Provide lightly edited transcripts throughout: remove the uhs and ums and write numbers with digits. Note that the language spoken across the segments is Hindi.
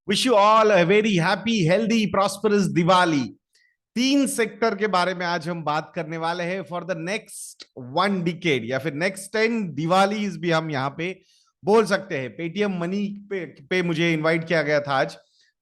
Wish you all a very happy healthy prosperous Diwali. तीन सेक्टर के बारे में आज हम बात करने वाले हैं फॉर द नेक्स्ट 1 डिकेड या फिर नेक्स्ट 10 दिवालीज भी हम यहाँ पे बोल सकते हैं। पेटीएम मनी पे मुझे इनवाइट किया गया था आज,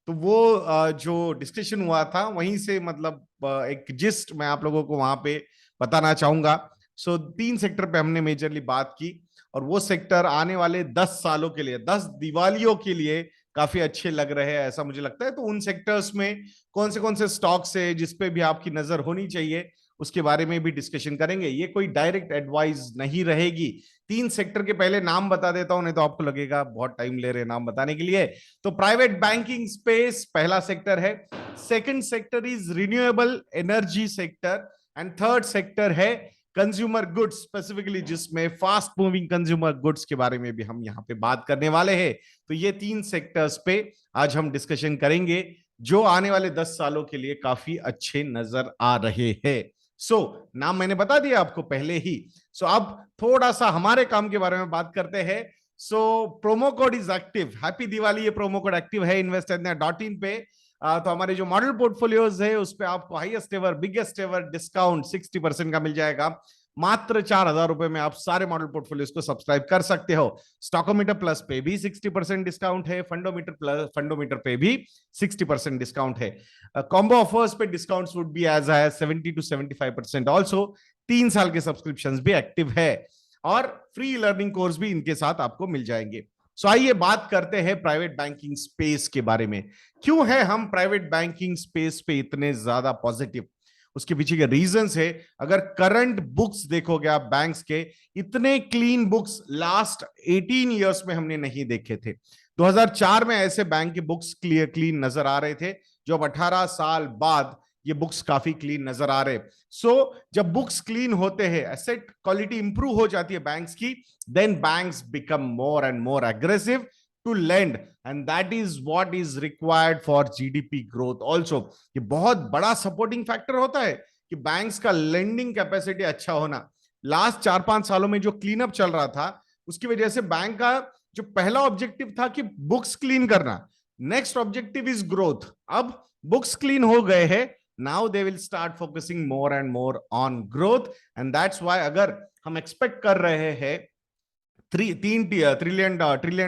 तो वो जो डिस्कशन हुआ था वहीं से मतलब एक जिस्ट मैं आप लोगों को वहां पे बताना चाहूंगा। सो 3 सेक्टर पे हमने मेजरली बात की और वो सेक्टर आने वाले 10 सालों के लिए, 10 दिवालियों के लिए काफी अच्छे लग रहे हैं ऐसा मुझे लगता है। तो उन सेक्टर्स में कौन से स्टॉक्स है जिसपे भी आपकी नजर होनी चाहिए, उसके बारे में भी डिस्कशन करेंगे। ये कोई डायरेक्ट एडवाइस नहीं रहेगी। 3 सेक्टर के पहले नाम बता देता हूं, नहीं तो आपको लगेगा बहुत टाइम ले रहे नाम बताने के लिए। तो प्राइवेट बैंकिंग स्पेस पहला सेक्टर है, second sector is renewable energy sector, and third sector है कंज्यूमर गुड्स, स्पेसिफिकली जिसमें फास्ट मूविंग कंज्यूमर गुड्स के बारे में भी हम यहाँ पे बात करने वाले हैं। तो ये 3 सेक्टर्स पे आज हम डिस्कशन करेंगे जो आने वाले 10 सालों के लिए काफी अच्छे नजर आ रहे हैं। नाम मैंने बता दिया आपको पहले ही। अब थोड़ा सा हमारे काम के बारे में बात करते हैं। Promo code is active, happy Diwali. ये प्रोमो कोड एक्टिव है investindia.in पे। तो हमारे जो मॉडल पोर्टफोलियोज है उस पे आपको highest ever biggest ever discount 60% का मिल जाएगा। मात्र 4,000 रुपए में आप सारे मॉडल पोर्टफोलियोज को सब्सक्राइब कर सकते हो। स्टॉकोमीटर प्लस पे भी 60% डिस्काउंट है, फंडोमीटर पे भी 60% डिस्काउंट है। कॉम्बो ऑफर्स पे discounts would be as high 70 to 75% also. 3 साल के सब्सक्रिप्शन भी एक्टिव है और फ्री लर्निंग कोर्स भी इनके साथ आपको मिल जाएंगे। आइए बात करते हैं प्राइवेट बैंकिंग स्पेस के बारे में। क्यों है हम प्राइवेट बैंकिंग स्पेस पे इतने ज्यादा पॉजिटिव? उसके पीछे के रीजंस है। अगर करंट बुक्स देखोगे आप बैंक्स के, इतने क्लीन बुक्स लास्ट 18 इयर्स में हमने नहीं देखे थे। 2004 में ऐसे बैंक के बुक्स क्लीन नजर आ रहे थे, जो अब 18 साल बाद ये बुक्स काफी क्लीन नजर आ रहे। जब बुक्स क्लीन होते हैं, एसेट क्वालिटी इंप्रूव हो जाती है बैंक्स की, then banks become more and more aggressive to lend, and that is what is required for GDP growth also. ये बहुत बड़ा सपोर्टिंग फैक्टर होता है कि बैंक्स का लेंडिंग कैपेसिटी अच्छा होना। लास्ट 4-5 सालों में जो क्लीन अप चल रहा था, उसकी वजह से बैंक का जो पहला ऑब्जेक्टिव था कि बुक्स क्लीन करना, नेक्स्ट ऑब्जेक्टिव इज ग्रोथ। अब बुक्स क्लीन हो गए हैं, now they will start focusing more and more on growth, and that's why अगर हम एक्सपेक्ट कर रहे हैं 3 ट्रिलियन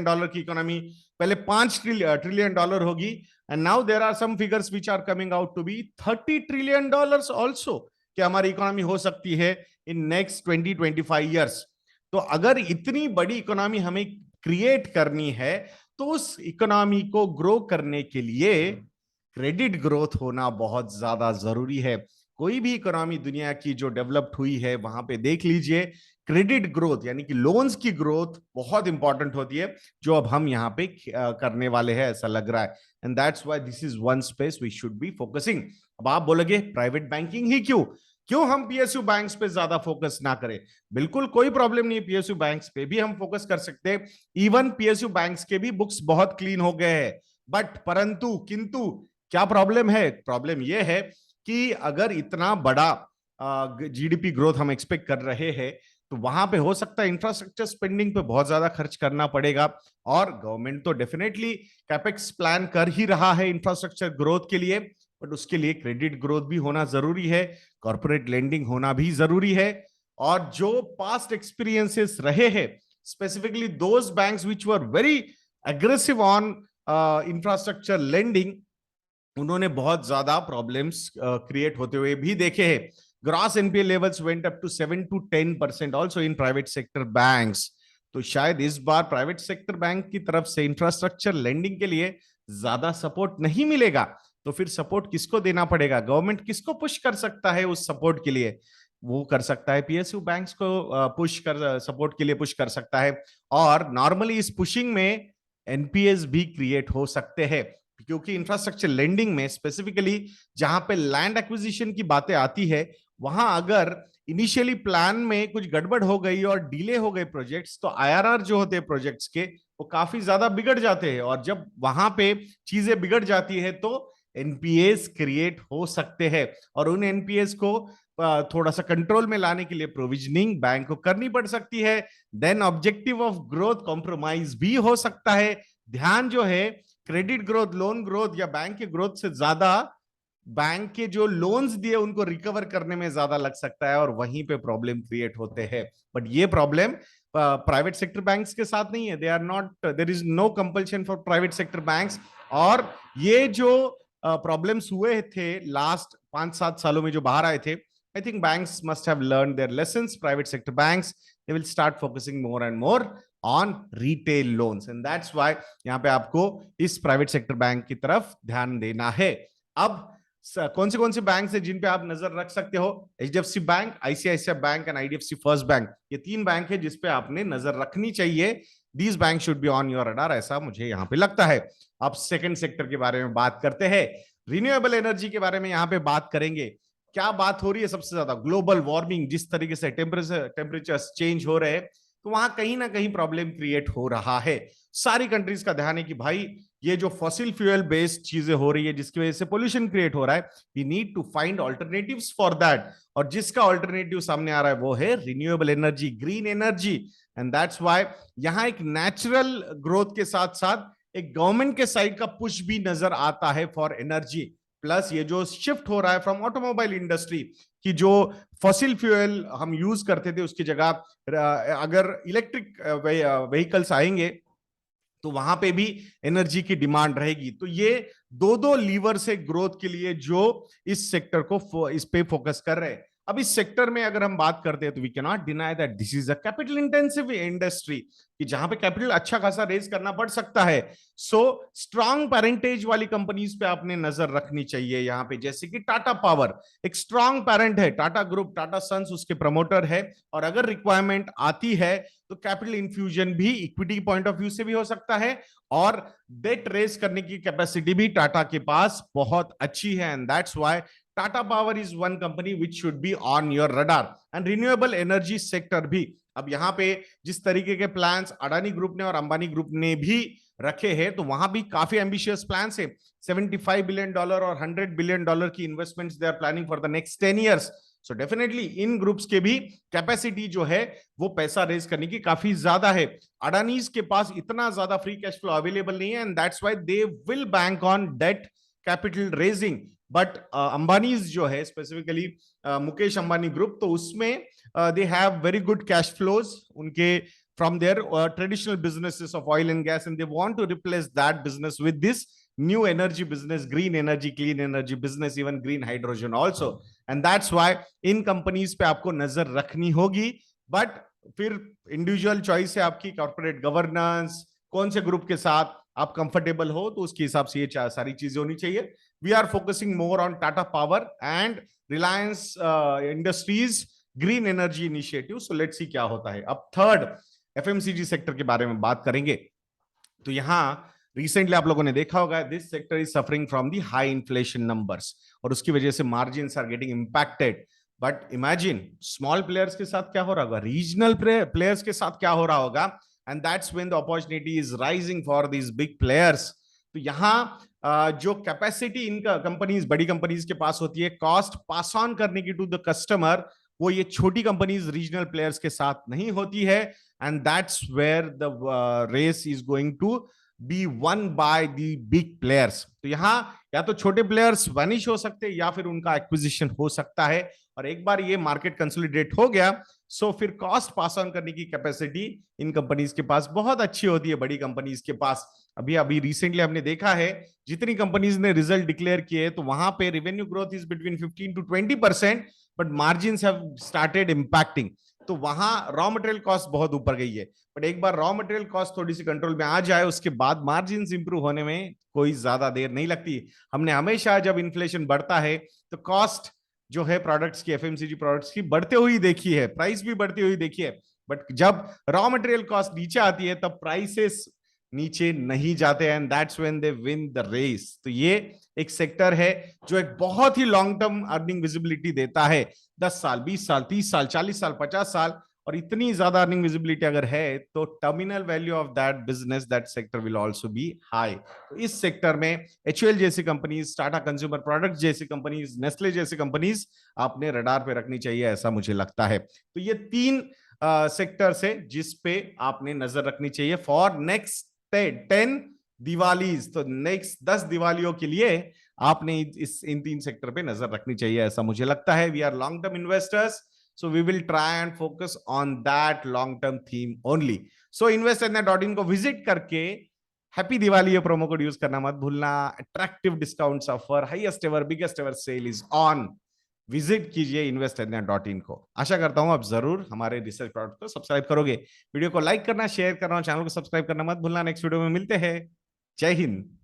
डॉलर की इकोनॉमी, पहले 5 ट्रिलियन डॉलर होगी, and now there are some figures which are coming out to be 30 trillion dollar also, कि हमारी इकोनॉमी हो सकती है इन नेक्स्ट 20-25 ईयर्स। तो अगर इतनी बड़ी इकोनॉमी हमें क्रिएट करनी है, तो उस इकोनॉमी को ग्रो करने के लिए क्रेडिट ग्रोथ होना बहुत ज्यादा जरूरी है। कोई भी इकोनॉमी दुनिया की जो डेवलप्ड हुई है, वहां पे देख लीजिए क्रेडिट ग्रोथ यानी कि लोन्स की ग्रोथ बहुत इंपॉर्टेंट होती है, जो अब हम यहाँ पे करने वाले हैं ऐसा लग रहा है। And that's why this is one space we should be focusing. अब आप बोलोगे प्राइवेट बैंकिंग ही क्यों, क्यों हम पीएसयू बैंक्स पे ज्यादा फोकस ना करें? बिल्कुल कोई प्रॉब्लम नहीं है, पीएसयू बैंक्स पे भी हम फोकस कर सकते हैं। इवन पीएसयू बैंक्स के भी बुक्स बहुत क्लीन हो गए हैं, बट परंतु किंतु क्या प्रॉब्लम है? प्रॉब्लम यह है कि अगर इतना बड़ा जीडीपी ग्रोथ हम एक्सपेक्ट कर रहे हैं, तो वहां पे हो सकता है इंफ्रास्ट्रक्चर स्पेंडिंग पे बहुत ज्यादा खर्च करना पड़ेगा। और गवर्नमेंट तो डेफिनेटली कैपेक्स प्लान कर ही रहा है इंफ्रास्ट्रक्चर ग्रोथ के लिए, बट उसके लिए क्रेडिट ग्रोथ भी होना जरूरी है, कॉर्पोरेट लेंडिंग होना भी जरूरी है। और जो पास्ट एक्सपीरियंसेस रहे हैं, specifically those banks which were very aggressive on infrastructure lending, उन्होंने बहुत ज्यादा प्रॉब्लम्स क्रिएट होते हुए भी देखे हैं। Gross NPA levels went up to 7 to 10% also in private sector banks. तो शायद इस बार प्राइवेट सेक्टर बैंक की तरफ से इंफ्रास्ट्रक्चर लेंडिंग के लिए ज्यादा सपोर्ट नहीं मिलेगा। तो फिर सपोर्ट किसको देना पड़ेगा? गवर्नमेंट किसको पुश कर सकता है उस सपोर्ट के लिए? वो कर सकता है पीएसयू बैंक्स को पुश कर, सपोर्ट के लिए पुश कर सकता है। और नॉर्मली इस पुशिंग में एनपीएस भी क्रिएट हो सकते हैं, क्योंकि इंफ्रास्ट्रक्चर लेंडिंग में स्पेसिफिकली जहां पे लैंड एक्विजिशन की बातें आती है, वहां अगर इनिशियली प्लान में कुछ गड़बड़ हो गई और डिले हो गए प्रोजेक्ट्स, तो आईआरआर जो होते हैं प्रोजेक्ट्स के, वो काफी ज्यादा बिगड़ जाते हैं। और जब वहां पे चीजें बिगड़ जाती है, तो एनपीएस क्रिएट हो सकते हैं, और उन एनपीएस को थोड़ा सा कंट्रोल में लाने के लिए प्रोविजनिंग बैंक को करनी पड़ सकती है। Then objective of growth compromise भी हो सकता है। ध्यान जो है क्रेडिट ग्रोथ, लोन ग्रोथ या बैंक के ग्रोथ से ज्यादा बैंक के जो लोन्स दिए उनको रिकवर करने में ज्यादा लग सकता है, और वहीं पे प्रॉब्लम क्रिएट होते हैं। बट ये प्रॉब्लम प्राइवेट सेक्टर बैंक्स के साथ नहीं है। They are not, there is no compulsion for private sector banks. और ये जो प्रॉब्लम्स हुए थे लास्ट 5-7 सालों में जो बाहर आए थे, I think banks must have learn their lessons. Private sector banks, they will start focusing more and more on retail loans, and that's why यहाँ पे आपको इस प्राइवेट सेक्टर बैंक की तरफ ध्यान देना है। अब कौन से बैंक है जिन पे आप नजर रख सकते हो? HDFC bank, ICICI bank and IDFC first bank, ये 3 बैंक है जिस पे आपने नजर रखनी चाहिए। These bank should be on your radar, ऐसा मुझे यहाँ पे लगता है। अब सेकंड सेक्टर के बारे में बात करते हैं, रिन्यूएबल एनर्जी के बारे में यहाँ पे बात करेंगे। क्या बात हो रही है सबसे ज्यादा? ग्लोबल वार्मिंग, जिस तरीके से टेम्परेचर चेंज हो रहे हैं, तो वहां कहीं ना कहीं प्रॉब्लम क्रिएट हो रहा है। सारी कंट्रीज का ध्यान है कि भाई ये जो फॉसिल फ्यूल बेस्ड चीजें हो रही है जिसकी वजह से पोल्यूशन क्रिएट हो रहा है, we need to find alternatives for that. और जिसका ऑल्टरनेटिव सामने आ रहा है वो है renewable energy, green energy. And that's why यहां एक नेचुरल ग्रोथ के साथ साथ एक गवर्नमेंट के साइड का पुश भी नजर आता है फॉर एनर्जी। प्लस ये जो शिफ्ट हो रहा है फ्रॉम ऑटोमोबाइल इंडस्ट्री की, जो फॉसिल फ्यूल हम यूज करते थे उसकी जगह अगर इलेक्ट्रिक व्हीकल्स आएंगे तो वहां पे भी एनर्जी की डिमांड रहेगी। तो ये दो लीवर से ग्रोथ के लिए जो इस सेक्टर को इस पे फोकस कर रहे हैं। अब इस सेक्टर में अगर हम बात करते हैं तो we can not deny that this is a capital intensive industry, कि जहां पे कैपिटल अच्छा खासा रेज करना पड़ सकता है। सो स्ट्रांग पेरेंटेज वाली कंपनीज पे आपने नजर रखनी चाहिए यहाँ पे, जैसे कि टाटा पावर एक स्ट्रांग पेरेंट है, टाटा ग्रुप, टाटा सन्स उसके प्रमोटर है। और अगर रिक्वायरमेंट आती है तो कैपिटल इन्फ्यूजन भी इक्विटी पॉइंट ऑफ व्यू से भी हो सकता है, और डेट रेज करने की कैपेसिटी भी टाटा के पास बहुत अच्छी है। And that's why Tata power is one company which should be on your radar. And renewable energy sector भी, अब यहाँ पे जिस तरीके के प्लान्स अडानी ग्रुप ने और अंबानी ग्रुप ने भी रखे हैं, तो वहां भी काफी एम्बिशियस प्लान्स है। $75 बिलियन और $100 बिलियन की investments they are planning for the next 10 years. So definitely इन ग्रुप्स के भी कैपेसिटी जो है वो पैसा रेज करने की काफी ज्यादा है। अडानीज के पास इतना ज्यादा फ्री कैश फ्लो अवेलेबल नहीं है, and that's why they will bank on debt capital raising. But Ambanis जो है स्पेसिफिकली मुकेश अंबानी ग्रुप, तो उसमें they have very good cash flows उनके from their traditional businesses of oil and gas, and they want to replace that business with this new energy business, green energy, clean energy business, even green hydrogen also. And that's why in companies पे आपको नजर रखनी होगी। बट फिर इंडिविजुअल चॉइस है आपकी, कॉर्पोरेट गवर्नेंस, कौन से ग्रुप के साथ आप कंफर्टेबल हो, तो उसके हिसाब से ये सारी चीजें होनी चाहिए। We are focusing more on Tata Power and Reliance Industries green energy initiative. So let's see क्या होता है। अब थर्ड एफएमसीजी सेक्टर के बारे में बात करेंगे। तो यहां रिसेंटली आप लोगों ने देखा होगा, this sector is suffering from the high inflation numbers, और उसकी वजह से margins are getting impacted. But imagine small players के साथ क्या हो रहा होगा, रीजनल प्लेयर्स के साथ क्या हो रहा होगा, and that's when the opportunity is rising for these big players. तो यहां जो कैपेसिटी इनका कंपनीज, बड़ी कंपनीज के पास होती है कॉस्ट पास ऑन करने की टू द कस्टमर, वो ये छोटी कंपनीज रीजनल प्लेयर्स के साथ नहीं होती है। And that's where the race is going to be won by the big players. तो यहाँ या तो छोटे प्लेयर्स वैनिश हो सकते हैं या फिर उनका एक्विजिशन हो सकता है। और एक बार ये मार्केट कंसोलिडेट हो गया, सो फिर कॉस्ट पास ऑन करने की कैपेसिटी इन कंपनीज के पास बहुत अच्छी होती है, बड़ी कंपनीज के पास। अभी रिसेंटली हमने देखा है जितनी कंपनीज ने रिजल्ट डिक्लेयर किए, तो वहां पे revenue growth is between 15 to 20%, but margins have started impacting. तो वहां रॉ मटेरियल कॉस्ट बहुत ऊपर गई है। बट एक बार रॉ मटेरियल कॉस्ट थोड़ी सी कंट्रोल में आ जाए, उसके बाद मार्जिन्स इंप्रूव होने में कोई ज्यादा देर नहीं लगती। हमने हमेशा जब इन्फ्लेशन बढ़ता है तो कॉस्ट जो है प्रोडक्ट्स की, एफएमसीजी प्रोडक्ट्स की बढ़ते हुई देखी है, प्राइस भी बढ़ती हुई देखी है। बट जब रॉ मटेरियल कॉस्ट नीचे आती है तब प्राइसेस नीचे नहीं जाते हैं, and that's when they win the race. तो ये एक सेक्टर है जो एक बहुत ही लॉन्ग टर्म अर्निंग विजिबिलिटी देता है, 10 साल, 20 साल, 30 साल, 40 साल, 50 साल। और इतनी ज्यादा अर्निंग विजिबिलिटी अगर है तो terminal value of that business, that sector will also be high. तो इस सेक्टर में एचयूएल जैसी कंपनीज, टाटा कंज्यूमर प्रोडक्ट्स जैसी कंपनीज, नेस्ले जैसी कंपनीज आपने रडार पे रखनी चाहिए, ऐसा मुझे लगता है। तो ये 3 सेक्टर है जिस पे आपने नजर रखनी चाहिए फॉर नेक्स्ट 10 दिवालीज, तो नेक्स्ट 10 दिवालियों के लिए आपने इन 3 सेक्टर पे नजर रखनी चाहिए, ऐसा मुझे लगता है। We are long term investors, so we will try and focus on that long term theme only. सो investindia.in को विजिट करके हैप्पी दिवाली ये प्रोमो कोड यूज करना मत भूलना। Attractive discounts offer, highest ever, biggest ever sale is on. Visit कीजिए investindia.in को। आशा करता हूं आप जरूर हमारे रिसर्च प्रोडक्ट को सब्सक्राइब करोगे। वीडियो को लाइक करना, शेयर करना, चैनल को सब्सक्राइब करना मत भूलना। नेक्स्ट वीडियो में मिलते हैं। जय हिंद।